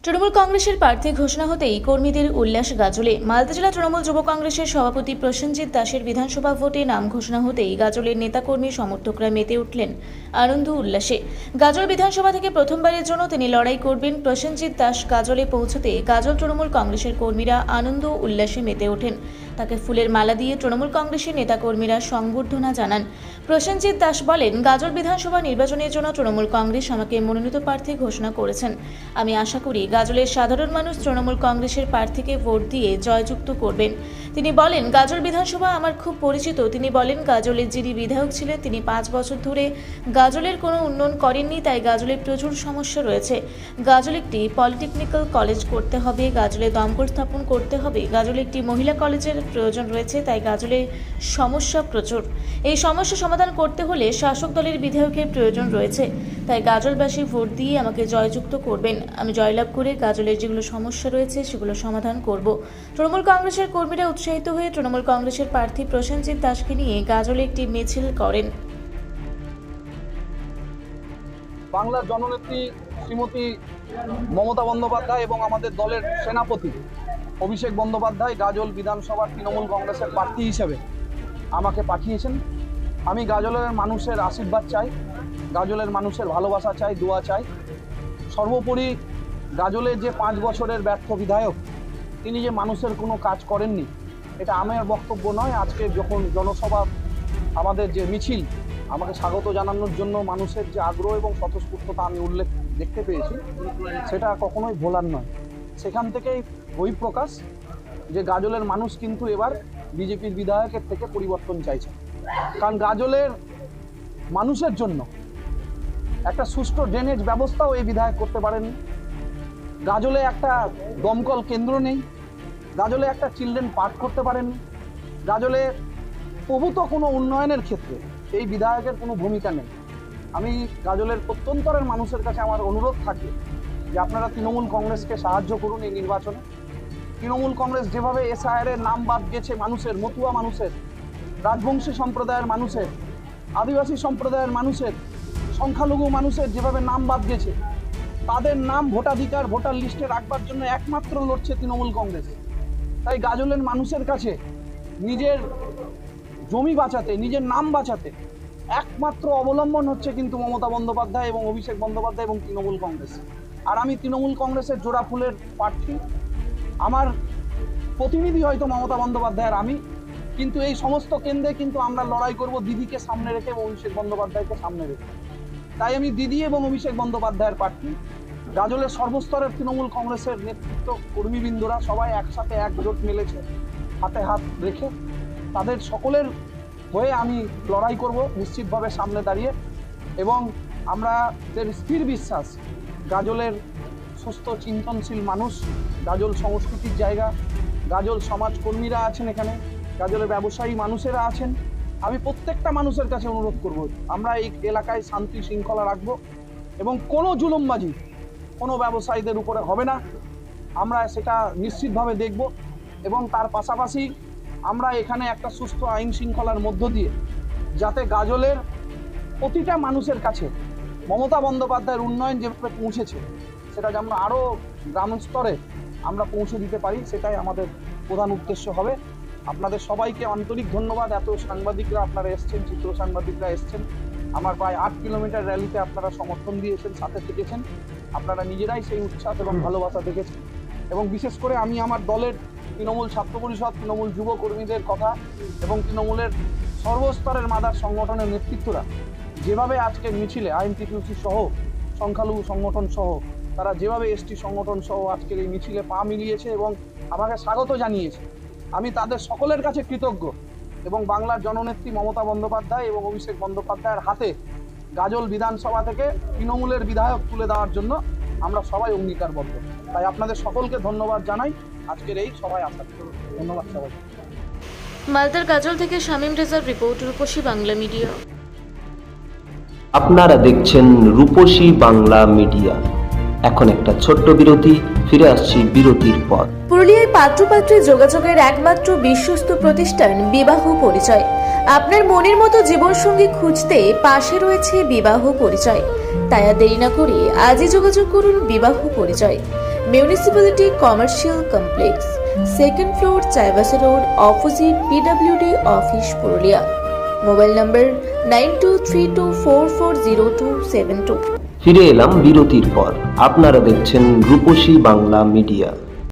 তৃণমূল কংগ্রেসের প্রার্থী ঘোষণা হতেই কর্মীদের উল্লাস গাজলে। মালদা জেলা তৃণমূল যুব কংগ্রেসের সভাপতি প্রসেনজিৎ দাসের বিধানসভা ভোটে নাম ঘোষণা হতেই গাজলের নেতাকর্মী সমর্থকরা মেতে উঠলেন আনন্দ উল্লাসে। গাজল বিধানসভা থেকে প্রথমবারের জন্য তিনি লড়াই করবেন। প্রসেনজিৎ দাস গাজলে পৌঁছতে গাজল তৃণমূল কংগ্রেসের কর্মীরা আনন্দ উল্লাসে মেতে ওঠেন। তাকে ফুলের মালা দিয়ে তৃণমূল কংগ্রেসের নেতাকর্মীরা সংবর্ধনা জানান। প্রসেনজিৎ দাস বলেন, গাজল বিধানসভা নির্বাচনের জন্য তৃণমূল কংগ্রেস আমাকে মনোনীত প্রার্থী ঘোষণা করেছেন। আমি আশা করি গাজলের সাধারণ মানুষ তৃণমূল কংগ্রেসের প্রার্থীকে ভোট দিয়ে জয়যুক্ত করবেন। তিনি বলেন, গাজল বিধানসভা আমার খুব পরিচিত। তিনি বলেন, গাজলের যিনি বিধায়ক ছিলেন তিনি 5 বছর ধরে গাজলের কোনো উন্নয়ন করেননি, তাই গাজলের প্রচুর সমস্যা রয়েছে। গাজল একটি পলিটেকনিক্যাল কলেজ করতে হবে, গাজলে দমকল স্থাপন করতে হবে, গাজলে একটি মহিলা কলেজের প্রয়োজন রয়েছে, তাই গাজলের সমস্যা প্রচুর। এই সমস্যা সমাধান করতে হলে শাসক দলের বিধায়কের প্রয়োজন রয়েছে, তাই গাজলবাসী ভোট দিয়ে আমাকে জয়যুক্ত করবেন। আমি জয়লাভ করে গাজলের যেগুলো সমস্যা রয়েছে সেগুলো সমাধান করব। তৃণমূল কংগ্রেসের কর্মীরা উৎসাহিত হয়ে তৃণমূল কংগ্রেসের প্রার্থী প্রসেনজিৎ দাসকে নিয়ে গাজলে একটি মিছিল করেন। বাংলার জননেত্রী শ্রীমতী মমতা বন্দ্যোপাধ্যায় এবং আমাদের দলের সেনাপতি অভিষেক বন্দ্যোপাধ্যায় গাজল বিধানসভার তৃণমূল কংগ্রেসের প্রার্থী হিসেবে আমাকে পাঠিয়েছেন। আমি গাজলের মানুষের আশীর্বাদ চাই, গাজলের মানুষের ভালোবাসা চাই, দোয়া চাই। সর্বোপরি গাজলের যে 5 বছরের ব্যর্থ বিধায়ক, তিনি যে মানুষের কোনো কাজ করেননি, এটা আমার বক্তব্য নয়। আজকে যখন জনসভা আমাদের যে মিছিল, আমাকে স্বাগত জানানোর জন্য মানুষের যে আগ্রহ এবং স্বতঃস্ফূর্ততা আমি উল্লেখ দেখতে পেয়েছি, সেটা কখনোই ভোলার নয়। সেখান থেকেই বহিঃপ্রকাশ যে গাজলের মানুষ কিন্তু এবার বিজেপির বিধায়কের থেকে পরিবর্তন চাইছে। কারণ গাজলের মানুষের জন্য একটা সুষ্ঠু ড্রেনেজ ব্যবস্থাও এই বিধায়ক করতে পারেননি। গাজলে একটা দমকল কেন্দ্র নেই, গাজলে একটা চিলড্রেন পার্ক করতে পারেননি, গাজলে প্রভূত কোনো উন্নয়নের ক্ষেত্রে এই বিধায়কের কোনো ভূমিকা নেই। আমি গাজলের প্রত্যন্তরের মানুষের কাছে আমার অনুরোধ থাকে যে আপনারা তৃণমূল কংগ্রেসকে সাহায্য করুন এই নির্বাচনে। তৃণমূল কংগ্রেস যেভাবে এসআইআর এর নাম বাদ গেছে মানুষের, মতুয়া মানুষের, রাজবংশী সম্প্রদায়ের মানুষের, আদিবাসী সম্প্রদায়ের মানুষের, সংখ্যালঘু মানুষের যেভাবে নাম বাদ গেছে, তাদের নাম ভোটাধিকার ভোটার লিস্টে রাখবার জন্য একমাত্র লড়ছে তৃণমূল কংগ্রেস। তাই গাজলের মানুষের কাছে নিজের জমি বাঁচাতে, নিজের নাম বাঁচাতে একমাত্র অবলম্বন হচ্ছে কিন্তু মমতা বন্দ্যোপাধ্যায় এবং অভিষেক বন্দ্যোপাধ্যায় এবং তৃণমূল কংগ্রেস। আর আমি তৃণমূল কংগ্রেসের জোড়া ফুলের প্রার্থী, আমার প্রতিনিধি হয়তো মমতা বন্দ্যোপাধ্যায়ের আমি, কিন্তু এই সমস্ত কেন্দ্রে কিন্তু আমরা লড়াই করব দিদিকে সামনে রেখে এবং অভিষেক বন্দ্যোপাধ্যায়কে সামনে রেখে। তাই আমি দিদি এবং অভিষেক বন্দ্যোপাধ্যায়ের প্রার্থী। গাজলের সর্বস্তরের তৃণমূল কংগ্রেসের নেতৃত্ব কর্মীবৃন্দরা সবাই একসাথে একজোট মিলেছে, হাতে হাত রেখে। তাদের সকলের হয়ে আমি লড়াই করব নিশ্চিতভাবে সামনে দাঁড়িয়ে। এবং আমাদের স্থির বিশ্বাস গাজলের সুস্থ চিন্তনশীল মানুষ, গাজল সংস্কৃতির জায়গা, গাজল সমাজ কর্মীরা আছেন এখানে, গাজলের ব্যবসায়ী মানুষেরা আছেন। আমি প্রত্যেকটা মানুষের কাছে অনুরোধ করব, আমরা এই এলাকায় শান্তি শৃঙ্খলা রাখবো এবং কোনো জুলুমবাজি কোনো ব্যবসায়ীদের উপরে হবে না, আমরা সেটা নিশ্চিতভাবে দেখব। এবং তার পাশাপাশি আমরা এখানে একটা সুস্থ আইন শৃঙ্খলার মধ্য দিয়ে যাতে গাজলের প্রতিটা মানুষের কাছে মমতা বন্দ্যোপাধ্যায়ের উন্নয়ন যেভাবে পৌঁছেছে, সেটা যেন আরও গ্রাম স্তরে আমরা পৌঁছে দিতে পারি, সেটাই আমাদের প্রধান উদ্দেশ্য হবে। আপনাদের সবাইকে আন্তরিক ধন্যবাদ। এত সাংবাদিকরা আপনারা এসছেন, চিত্র সাংবাদিকরা এসছেন, আমার প্রায় 8 কিলোমিটার র্যালিতে আপনারা সমর্থন দিয়েছেন, সাথে থেকেছেন। আপনারা নিজেরাই সেই উচ্ছ্বাস এবং ভালোবাসা দেখেছেন। এবং বিশেষ করে আমি আমার দলের তৃণমূল ছাত্র পরিষদ, তৃণমূল যুব কর্মীদের কথা এবং তৃণমূলের সর্বস্তরের মাদার সংগঠনের নেতৃত্বরা যেভাবে আজকের মিছিলে আইএনটিটিউসি সহ, সংখ্যালঘু সংগঠন সহ, তারা যেভাবে এসটি সংগঠন সহ আজকের এই মিছিলে পা মিলিয়েছে এবং আমাকে স্বাগত জানিয়েছে, আমি তাদের সকলের কাছে কৃতজ্ঞ। এবং বাংলার জননেত্রী মমতা বন্দ্যোপাধ্যায় এবং অভিষেক বন্দ্যোপাধ্যায়ের হাতে গাজল বিধানসভা থেকে তৃণমূলের বিধায়ক তুলে দেওয়ার জন্য আমরা সবাই অঙ্গীকারবদ্ধ। তাই আপনাদের সকলকে ধন্যবাদ জানাই আজকের এই সভায় আসার জন্য। ধন্যবাদ সবাই। মালদার গাজল থেকে শামীম রেজার রিপোর্ট, রূপসী বাংলা মিডিয়া। আপনারা দেখছেন রূপসী বাংলা মিডিয়া। এখন একটা ছোট্ট বিরতি, ফিরে আসছি বিরতির পর। পুরুলিয়ায় পাত্রপাত্রী যোগাযোগের একমাত্র বিশ্বস্ত প্রতিষ্ঠান বিবাহ পরিচয়। আপনার মনের মতো জীবনসঙ্গী খুঁজতে পাশে রয়েছে বিবাহ পরিচয়। তাই আর দেরি না করে আজই যোগাযোগ করুন বিবাহ পরিচয়। Municipality Commercial Complex, second floor, Chaibasa Road, opposite PWD Office, Purulia. Mobile number 9232440272. ফিরে এলাম বিরতির পর। আপনারা দেখছেন রূপসী বাংলা মিডিয়া।